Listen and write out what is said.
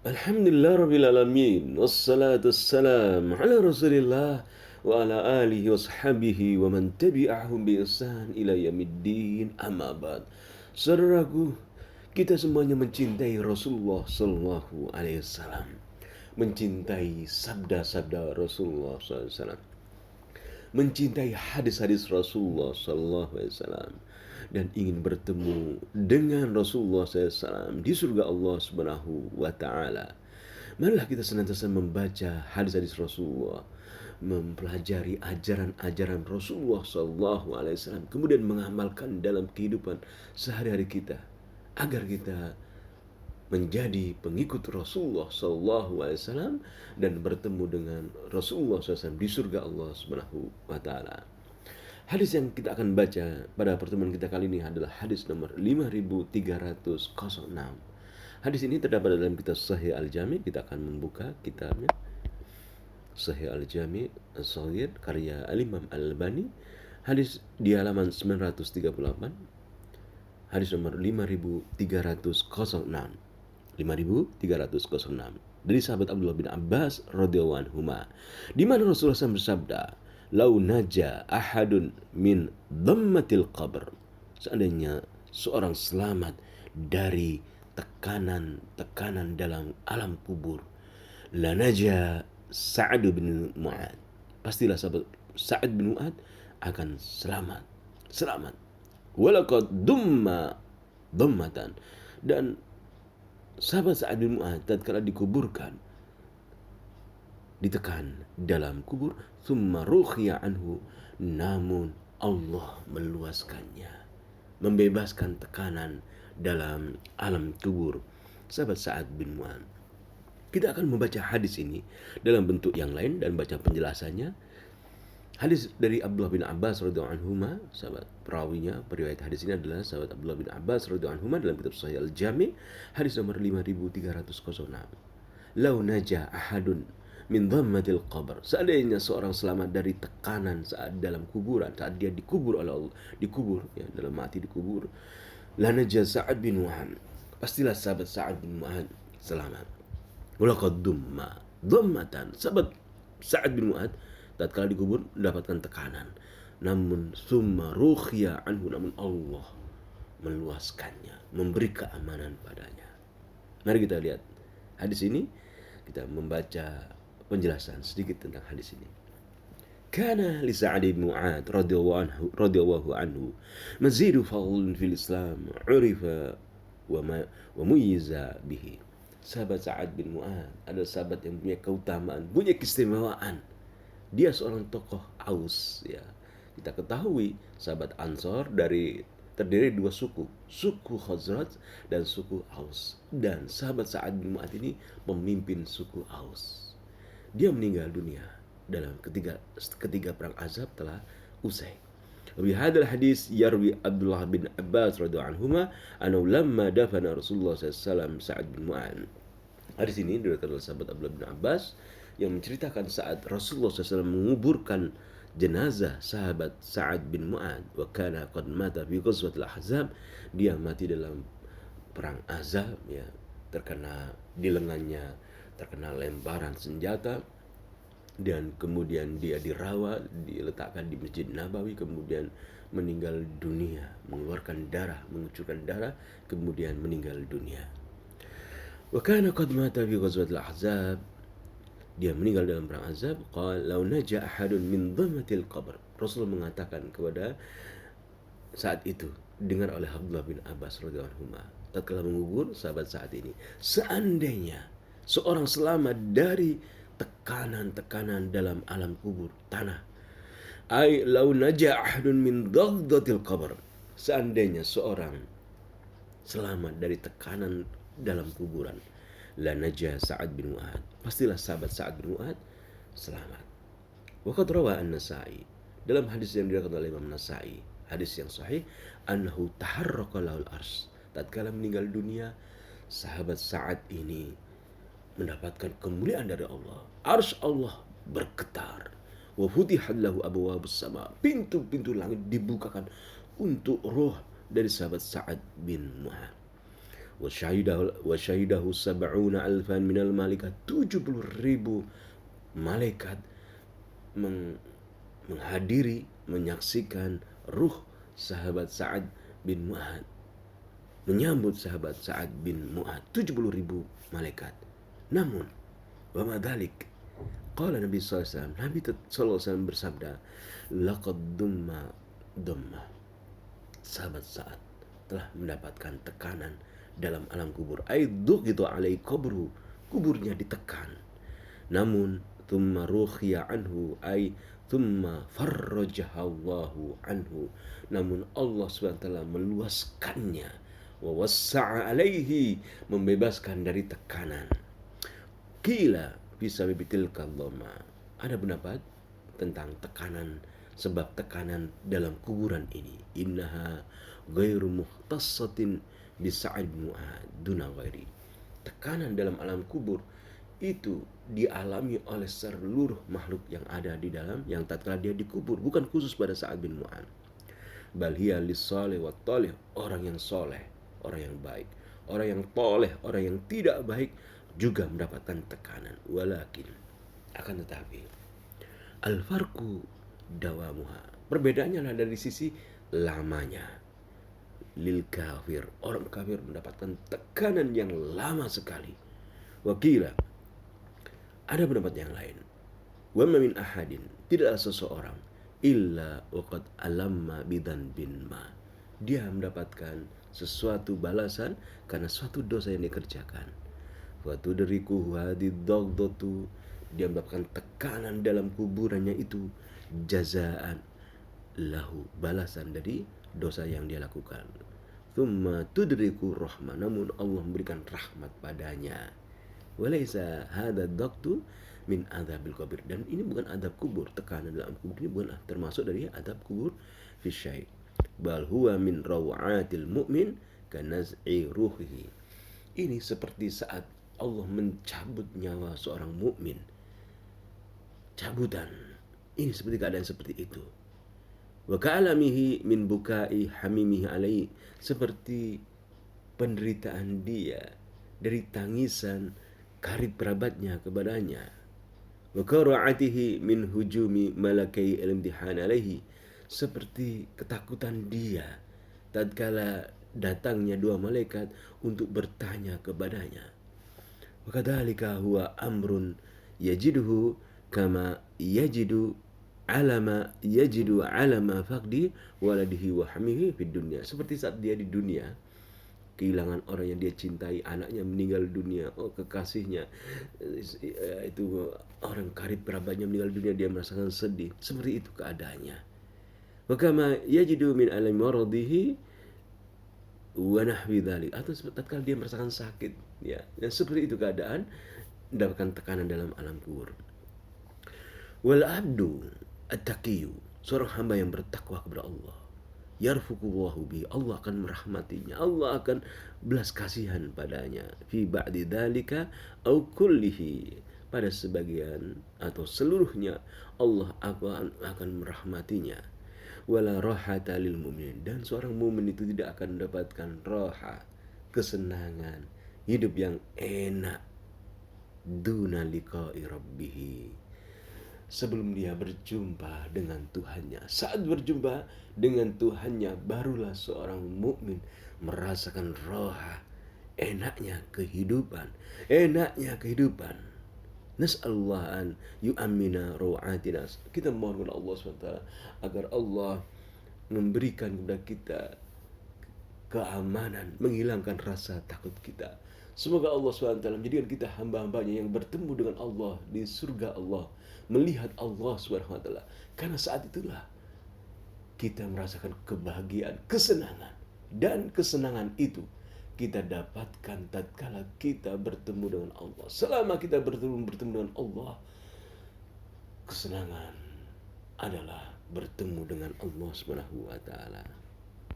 Alhamdulillah Rabbil Alamin. Wassalatu wassalam ala Rasulillah wa ala alihi wa sahbihi wa man tabi'ahum bi ihsan ila yaumiddin. Amma ba'd. Saudaraku, kita semuanya mencintai Rasulullah sallallahu alaihi wasallam. Mencintai sabda-sabda Rasulullah sallallahu alaihi wasallam. Mencintai hadis-hadis Rasulullah sallallahu alaihi wasallam dan ingin bertemu dengan Rasulullah SAW di surga Allah Subhanahu wa taala. Marilah kita senantiasa membaca hadis-hadis Rasulullah, mempelajari ajaran-ajaran Rasulullah sallallahu alaihi wasallam, kemudian mengamalkan dalam kehidupan sehari-hari kita agar kita menjadi pengikut Rasulullah sallallahu alaihi wasallam dan bertemu dengan Rasulullah SAW di surga Allah Subhanahu wa taala. Hadis yang kita akan baca pada pertemuan kita kali ini adalah hadis nomor 5306. Hadis ini terdapat dalam kitab Sahih Al-Jami. Kita akan membuka kitabnya. Sahih Al-Jami As-Shaghir karya Al-Imam Al-Albani. Hadis di halaman 938. Hadis nomor 5306. 5306 dari sahabat Abdullah bin Abbas radhiyallahu anhu, di mana Rasulullah SAW bersabda, "Lau naja ahadun min dhammatil qabr." Seandainya seorang selamat dari tekanan-tekanan dalam alam kubur, la naja Sa'ad bin Mu'ad. Pastilah sahabat Sa'ad bin Mu'ad akan selamat. Selamat. Walaqad dhammatan, dan sahabat Sa'ad bin Mu'ad tatkala dikuburkan, ditekan dalam kubur, thumma rukhiya anhu, namun Allah meluaskannya, membebaskan tekanan dalam alam kubur sahabat Sa'ad bin Mu'ad. Kita akan membaca hadis ini dalam bentuk yang lain dan baca penjelasannya. Hadis dari Abdullah bin Abbas radhiyallahu anhu, sahabat perawinya, periwayat hadis ini adalah sahabat Abdullah bin Abbas radhiyallahu anhu dalam kitab Sahih Al-Jami, hadis nomor 5306. Lau naja ahadun min dhammatil qabr. Seandainya seorang selamat dari tekanan saat dalam kuburan, saat dia dikubur oleh Allah, dikubur ya, dalam mati dikubur, la naja Sa'ad bin Mu'ad. Pastilah sahabat Sa'ad bin Mu'ad selamat. Walaqad dhammatan. Sahabat Sa'ad bin Mu'ad tatkala dikubur mendapatkan tekanan, namun summa rukhiya anhu, namun Allah meluaskannya, memberi keamanan padanya. Mari kita lihat hadis ini, kita membaca penjelasan sedikit tentang hadis ini. Kana li Sa'ad bin Mu'ad radhiyallahu anhu mazidu fadlun fil Islam urifa wa muyyiza bihi. Sahabat Sa'ad bin Mu'ad adalah sahabat yang punya keutamaan, punya keistimewaan. Dia seorang tokoh Aus ya. Kita ketahui sahabat Ansor terdiri dua suku, suku Khazraj dan suku Aus. Dan sahabat Sa'ad bin Mu'ad ini pemimpin suku Aus. Dia meninggal dunia dalam ketiga perang Azab telah usai. Wa hadal hadis yarwi Abdullah bin Abbas radhiyallahu anhuma annahu lamma dafana Rasulullah sallallahu alaihi wasallam Sa'ad bin Mu'ad. Hadis ini diriwayatkan oleh sahabat Abdullah bin Abbas yang menceritakan saat Rasulullah SAW menguburkan jenazah sahabat Sa'ad bin Mu'ad, wa kana qad mata fi ghazwatil Ahzab. Dia mati dalam perang Azab ya, di lengannya terkena lemparan senjata, dan kemudian dia dirawat, diletakkan di Masjid Nabawi, kemudian meninggal dunia, mengeluarkan darah, mengucurkan darah, kemudian meninggal dunia. Wa kana qad mata fi ghazwatil Ahzab. Dia meninggal dalam perang Azab. Qala law naja ahadun min dhammatil qabr. Rasul mengatakan kepada saat itu, dengar oleh Abdullah bin Abbas radhiyallahu anhu tatkala mengubur sahabat saat ini, seandainya seorang selamat dari tekanan-tekanan dalam alam kubur, tanah. Ai law naja ahadun min dhaghdatil qabr. Seandainya seorang selamat dari tekanan dalam kuburan, la najah Sa'ad bin Mu'ad. Pastilah sahabat Sa'ad bin Mu'ad selamat. Waqad rawa An-Nasa'i, dalam hadis yang diriwayatkan oleh Imam Nasa'i, hadis yang sahih, annahu taharraqa lahul ars. Tatkala meninggal dunia, sahabat Sa'ad ini mendapatkan kemuliaan dari Allah. Arsy Allah bergetar. Wa futihat lahu abwaabus sama. Pintu-pintu langit dibukakan untuk roh dari sahabat Sa'ad bin Mu'ad. wa syahidahu sab'una alfan minal malaikat, 70.000 malaikat menghadiri, menyaksikan ruh sahabat Sa'ad bin Mu'ad, menyambut sahabat Sa'ad bin Mu'ad, 70.000 malaikat. Namun wa madzalik, qala Nabi SAW, Nabi SAW bersabda, laqad dumma, sahabat Sa'ad telah mendapatkan tekanan dalam alam kubur. Aiduk gitu alai kubru, kuburnya ditekan. Namun thumma rukhiya anhu, ay thumma farrajahallahu anhu, namun Allah SWT meluaskannya, wa wassa'a alaihi, membebaskan dari tekanan. Qila bisa bibitil kallama, ada pendapat tentang tekanan, sebab tekanan dalam kuburan ini, innaha ghairu muhtassatin bi Sa'ad bin Mu'ad duna ghairi. Tekanan dalam alam kubur itu dialami oleh seluruh makhluk yang ada di dalam, yang tatkala dia dikubur, bukan khusus pada Sa'ad bin Mu'ad. Bal hiya lis-salih wat talih, orang yang soleh, orang yang baik, orang yang toleh, orang yang tidak baik juga mendapatkan tekanan. Walakin, akan tetapi, al-farqu dawamuha, perbedaannya adalah dari sisi lamanya. Lil kafir, orang kafir mendapatkan tekanan yang lama sekali. Wakila, ada pendapat yang lain, wa ma min ahadin, tidaklah seseorang illa waqad alamma bidan bin ma, dia mendapatkan sesuatu balasan karena suatu dosa yang dikerjakan. Wa tudriku hadid dagdatu, dia mendapatkan tekanan dalam kuburannya itu, jazaan lahu, balasan dari dosa yang dia lakukan. Thumma tudriku rahmah, namun Allah memberikan rahmat padanya. Walaysa hadha daqtu min adzabil qabr, dan ini bukan adab kubur, tekanan dalam kubur ini bukan termasuk dari adab kubur fi syai', bal huwa min rawatil mu'min kanaz'i ruhihi. Ini seperti saat Allah mencabut nyawa seorang mukmin, cabutan. Ini seperti keadaan seperti itu. Wa ka'alamihi min bukai hamimihi alaihi, seperti penderitaan dia dari tangisan karib kerabatnya kepadanya. Wa qara'atihi min hujumi malakai al-imtihan alaihi, seperti ketakutan dia tatkala datangnya dua malaikat untuk bertanya kepadanya. Wa kadzalika huwa amrun yajiduhu kama yajidu alama faqdi waladihi wa hamihi fid dunya, seperti saat dia di dunia kehilangan orang yang dia cintai, anaknya meninggal dunia, kekasihnya itu orang karib kerabatnya meninggal dunia, dia merasakan sedih. Seperti itu keadaannya. Wa kama yajidu min alami maradihi wa nahwi dzalik, atau tatkala dia merasakan sakit, ya. Dan seperti itu keadaan, mendapatkan tekanan dalam alam kubur. Wal abdu at-taqiyyu, seorang hamba yang bertakwa kepada Allah, yarfuqullahu bi, Allah akan merahmatinya, Allah akan belas kasihan padanya, fi ba'di dzalika au kullihi, pada sebagian atau seluruhnya Allah akan merahmatinya. Wala rahata lil mu'min, dan seorang mukmin itu tidak akan mendapatkan raha, kesenangan, hidup yang enak, duna liqa'i rabbih, sebelum dia berjumpa dengan Tuhannya. Saat berjumpa dengan Tuhannya, barulah seorang mukmin merasakan roha, enaknya kehidupan. Nas'alullah an yu'ammina raw'atina. Kita mohon kepada Allah SWT agar Allah memberikan kepada kita keamanan, menghilangkan rasa takut kita. Semoga Allah SWT menjadikan kita hamba-hambanya yang bertemu dengan Allah di surga Allah, melihat Allah SWT. Karena saat itulah kita merasakan kebahagiaan, kesenangan. Dan kesenangan itu kita dapatkan tatkala kita bertemu dengan Allah. Selama kita bertemu dengan Allah, kesenangan adalah bertemu dengan Allah SWT.